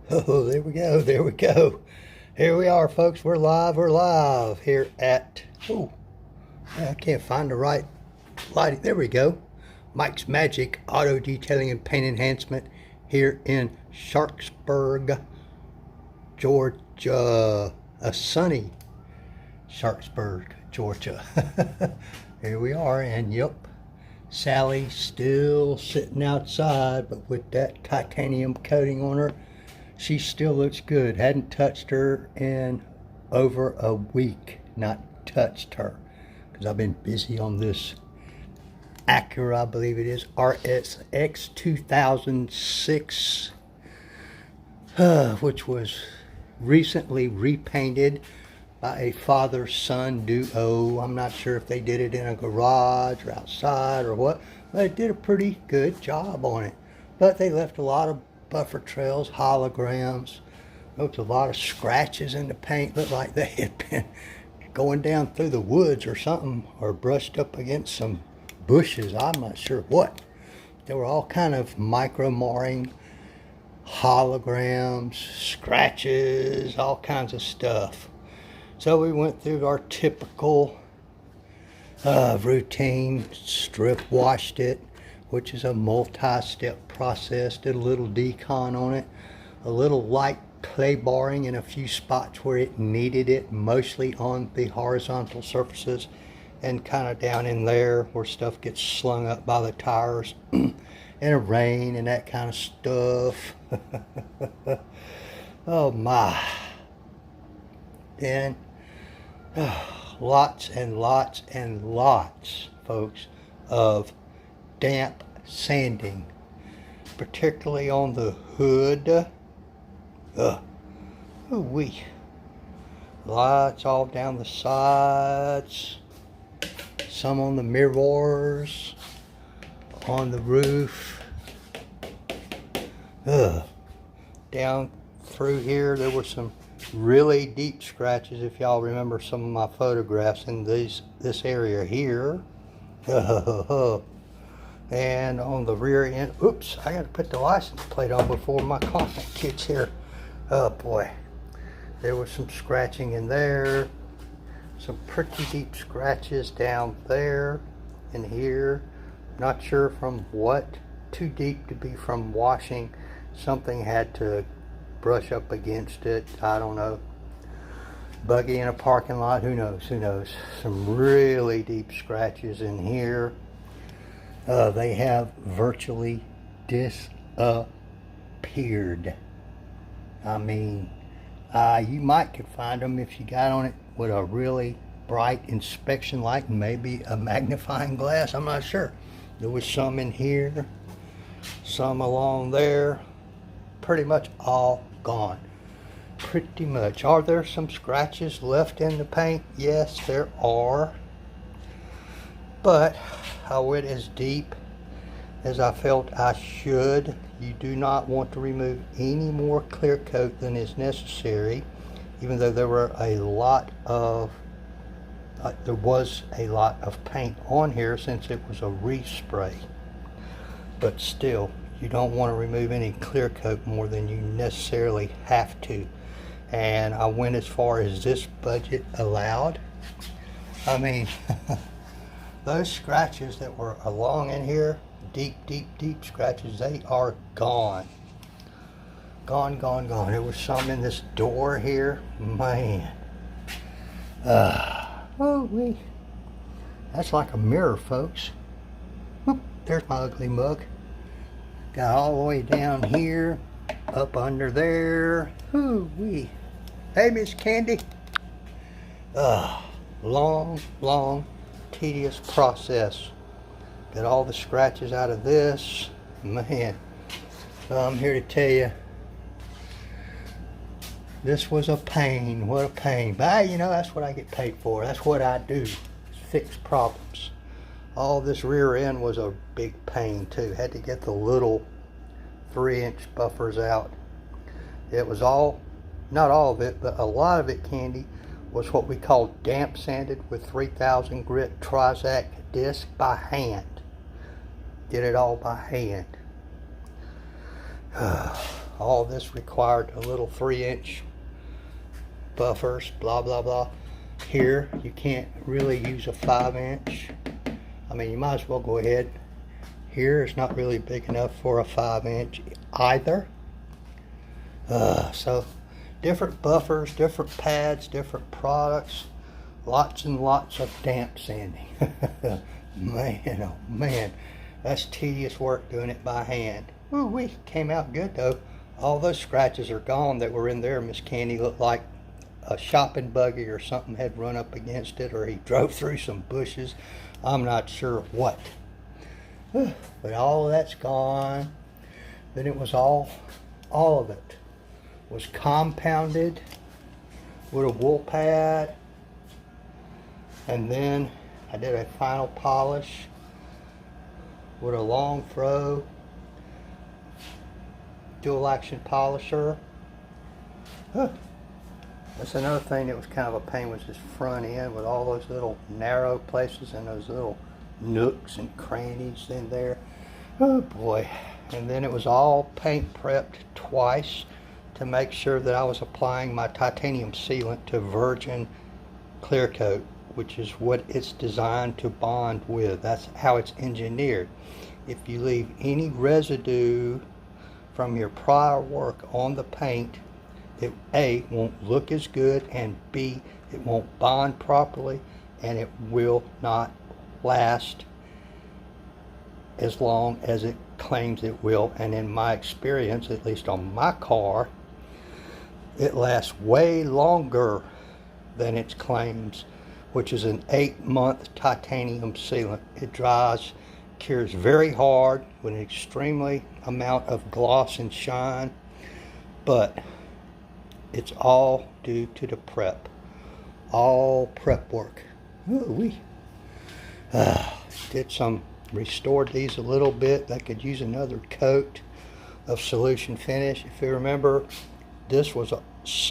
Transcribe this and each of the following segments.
Oh, there we go. There we go. Here we are, folks. We're live. We're live here at, oh, I can't find the right lighting. There we go. Mike's Magic Auto Detailing and Paint Enhancement here in Sharpsburg, Georgia. A sunny Sharpsburg, Georgia. Here we are, and yep, Sally still sitting outside, but with that titanium coating on her, she still looks good. Hadn't touched her in over a week. Not touched her, because I've been busy on this Accura, I believe it is, RSX 2006, which was recently repainted by a father-son duo. I'm not sure if they did it in a garage or outside or what, but they did a pretty good job on it. But they left a lot of buffer trails, holograms. There was a lot of scratches in the paint. Looked like they had been going down through the woods or something, or brushed up against some bushes. I'm not sure what. There were all kind of micro marring, holograms, scratches, all kinds of stuff. So we went through our typical routine, strip washed it, which is a multi-step process. Did a little decon on it, a little light clay barring in a few spots where it needed it, mostly on the horizontal surfaces and kind of down in there where stuff gets slung up by the tires in a rain and that kind of stuff. Oh my. Then lots and lots and lots, folks, of damp sanding, particularly on the hood. Ooh-wee. Lots all down the sides, some on the mirrors, on the roof. Down through here there were some really deep scratches, if y'all remember some of my photographs in this area here. And on the rear end, oops, I gotta put the license plate on before my client gets here. Oh boy, there was some scratching in there, some pretty deep scratches down there and here. Not sure from what, too deep to be from washing. Something had to brush up against it, I don't know. Buggy in a parking lot, who knows, who knows. Some really deep scratches in here. They have virtually disappeared. I mean, you might could find them if you got on it with a really bright inspection light and maybe a magnifying glass. I'm not sure. There was some in here, some along there. Pretty much all gone. Pretty much. Are there some scratches left in the paint? Yes, there are. But I went as deep as I felt I should. You do not want to remove any more clear coat than is necessary, even though there was a lot of paint on here since it was a respray. But still, you don't want to remove any clear coat more than you necessarily have to. And I went as far as this budget allowed. I mean, those scratches that were along in here, deep scratches, they are gone. Gone. There was some in this door here. Man. Oh-wee. That's like a mirror, folks. Whoop, there's my ugly mug. Got all the way down here, up under there. Ooh-wee. Hey, Miss Candy. Long, tedious process. Got all the scratches out of this. Man, I'm here to tell you, this was a pain. What a pain. But you know, that's what I get paid for. That's what I do, fix problems. All this rear end was a big pain too. Had to get the little 3-inch buffers out. It was all, not all of it, but a lot of it, Candy, was what we call damp sanded with 3000 grit Trizac disc by hand. Did it all by hand. all this required a little 3-inch buffers, blah, blah, blah. Here, you can't really use a 5-inch. I mean, you might as well go ahead. Here, it's not really big enough for a 5-inch either. So, different buffers, different pads, different products, lots and lots of damp sanding. Man, oh man, that's tedious work doing it by hand. Ooh, we came out good though. All those scratches are gone that were in there. Miss Candy looked like a shopping buggy or something had run up against it, or he drove through some bushes. I'm not sure what. But all of that's gone. Then it was all of it was compounded with a wool pad, and then I did a final polish with a long throw dual action polisher. That's another thing that was kind of a pain, was this front end with all those little narrow places and those little nooks and crannies in there. Oh boy. And then it was all paint prepped twice to make sure that I was applying my titanium sealant to virgin clear coat, which is what it's designed to bond with. That's how it's engineered. If you leave any residue from your prior work on the paint, it A, won't look as good, and B, it won't bond properly, and it will not last as long as it claims it will. And in my experience, at least on my car, it lasts way longer than it claims, which is an 8-month titanium sealant. It dries, cures very hard with an extremely amount of gloss and shine, but it's all due to the prep. All prep work. Ooh, restored these a little bit. They could use another coat of solution finish. If you remember, this was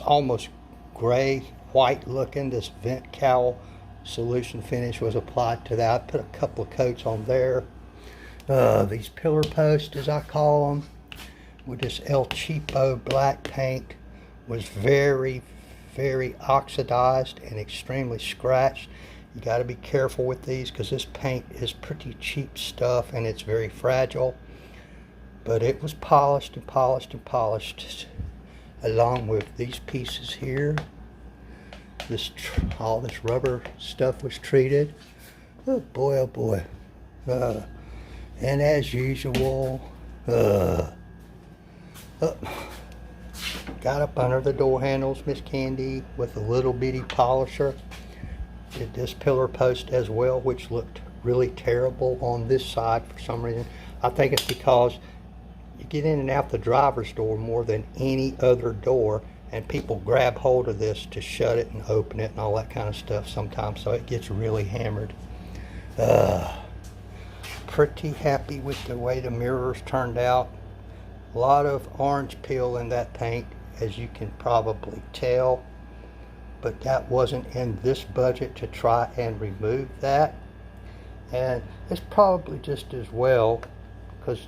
almost gray, white looking. This vent cowl solution finish was applied to that. I put a couple of coats on there. These pillar posts, as I call them, with this El Cheapo black paint, was very, very oxidized and extremely scratched. You got to be careful with these because this paint is pretty cheap stuff and it's very fragile. But it was polished and polished and polished, along with these pieces here. All this rubber stuff was treated. Oh boy, oh boy. And as usual, got up under the door handles, Miss Candy, with a little bitty polisher. Did this pillar post as well, which looked really terrible on this side for some reason. I think it's because you get in and out the driver's door more than any other door, and people grab hold of this to shut it and open it and all that kind of stuff sometimes, so it gets really hammered. Pretty happy with the way the mirrors turned out. A lot of orange peel in that paint, as you can probably tell, but that wasn't in this budget to try and remove that. And it's probably just as well, because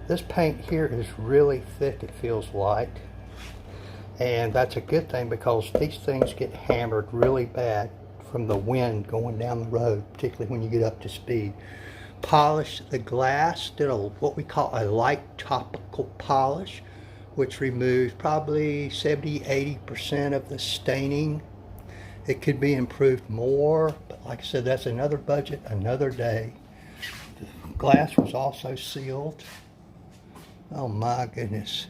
this paint here is really thick, it feels like. And that's a good thing, because these things get hammered really bad from the wind going down the road, particularly when you get up to speed. Polished the glass, did what we call a light topical polish, which removes probably 70-80% of the staining. It could be improved more, but like I said, that's another budget, another day. The glass was also sealed. Oh my goodness.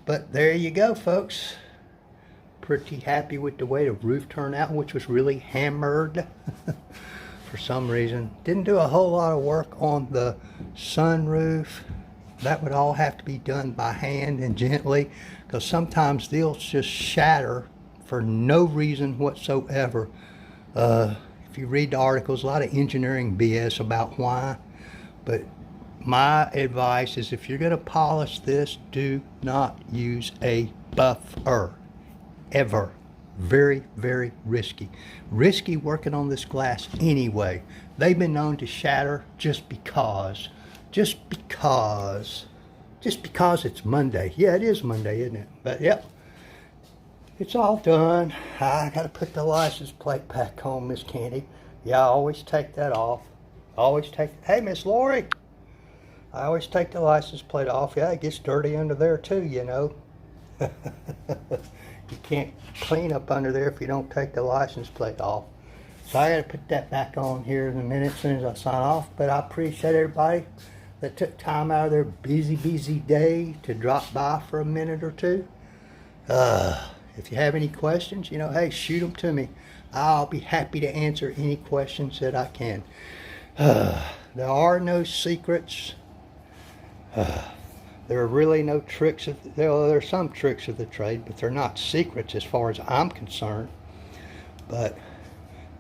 But there you go, folks. Pretty happy with the way the roof turned out, which was really hammered for some reason. Didn't do a whole lot of work on the sunroof. That would all have to be done by hand and gently, because sometimes they'll just shatter for no reason whatsoever. If you read the articles, a lot of engineering BS about why, but my advice is, if you're going to polish this, do not use a buffer, ever. Very, very risky. Risky working on this glass anyway. They've been known to shatter just because just because it's Monday. Yeah, it is Monday, isn't it? But yep, it's all done. I got to put the license plate back on, Miss Candy. Yeah, I always take that off. Always take, hey, Miss Lori. I always take the license plate off. Yeah, it gets dirty under there too, you know. You can't clean up under there if you don't take the license plate off. So I got to put that back on here in a minute as soon as I sign off. But I appreciate everybody that took time out of their busy day to drop by for a minute or two. If you have any questions, you know, hey, shoot them to me. I'll be happy to answer any questions that I can. There are no secrets. There are really no tricks. There are some tricks of the trade, but they're not secrets as far as I'm concerned. But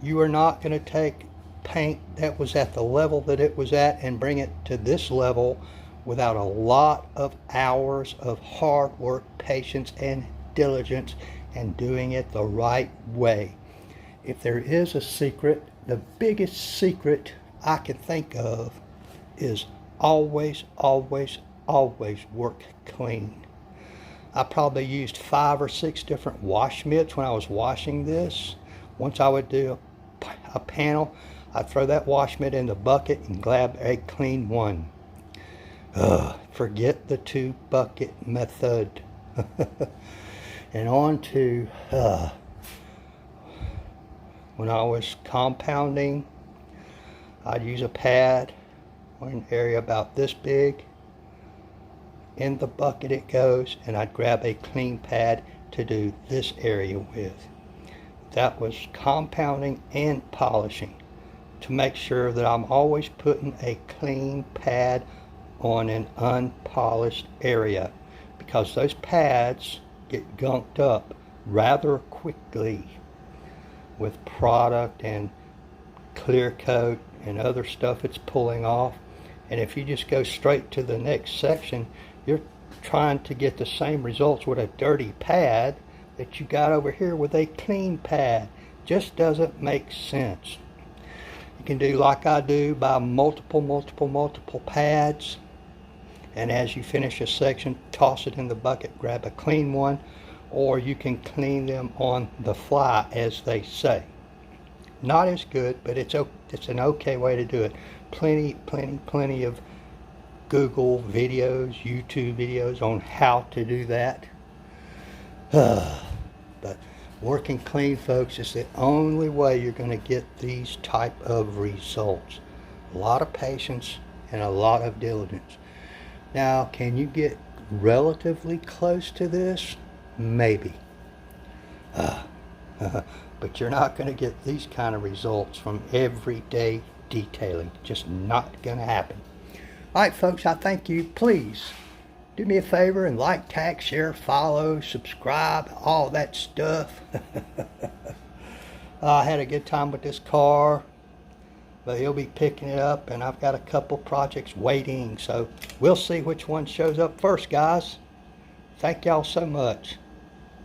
you are not going to take paint that was at the level that it was at and bring it to this level without a lot of hours of hard work, patience, and diligence, and doing it the right way. If there is a secret, the biggest secret I can think of is always work clean. I probably used 5 or 6 different wash mitts when I was washing this. Once I would do a panel, I'd throw that wash mitt in the bucket and grab a clean one. Forget the 2-bucket method. And on to when I was compounding, I'd use a pad or an area about this big. In the bucket it goes, and I'd grab a clean pad to do this area with. That was compounding and polishing to make sure that I'm always putting a clean pad on an unpolished area, because those pads get gunked up rather quickly with product and clear coat and other stuff it's pulling off. And if you just go straight to the next section, you're trying to get the same results with a dirty pad that you got over here with a clean pad. Just doesn't make sense. You can do like I do, buy multiple pads, and as you finish a section, toss it in the bucket, grab a clean one, or you can clean them on the fly, as they say. Not as good, but it's an okay way to do it. Plenty of Google videos, YouTube videos on how to do that. But working clean, folks, is the only way you're going to get these type of results. A lot of patience and a lot of diligence. Now, can you get relatively close to this? Maybe. But you're not going to get these kind of results from everyday detailing. Just not going to happen. All right, folks, I thank you. Please do me a favor and like, tag, share, follow, subscribe, all that stuff. I had a good time with this car, but he'll be picking it up, and I've got a couple projects waiting, so we'll see which one shows up first, guys. Thank y'all so much.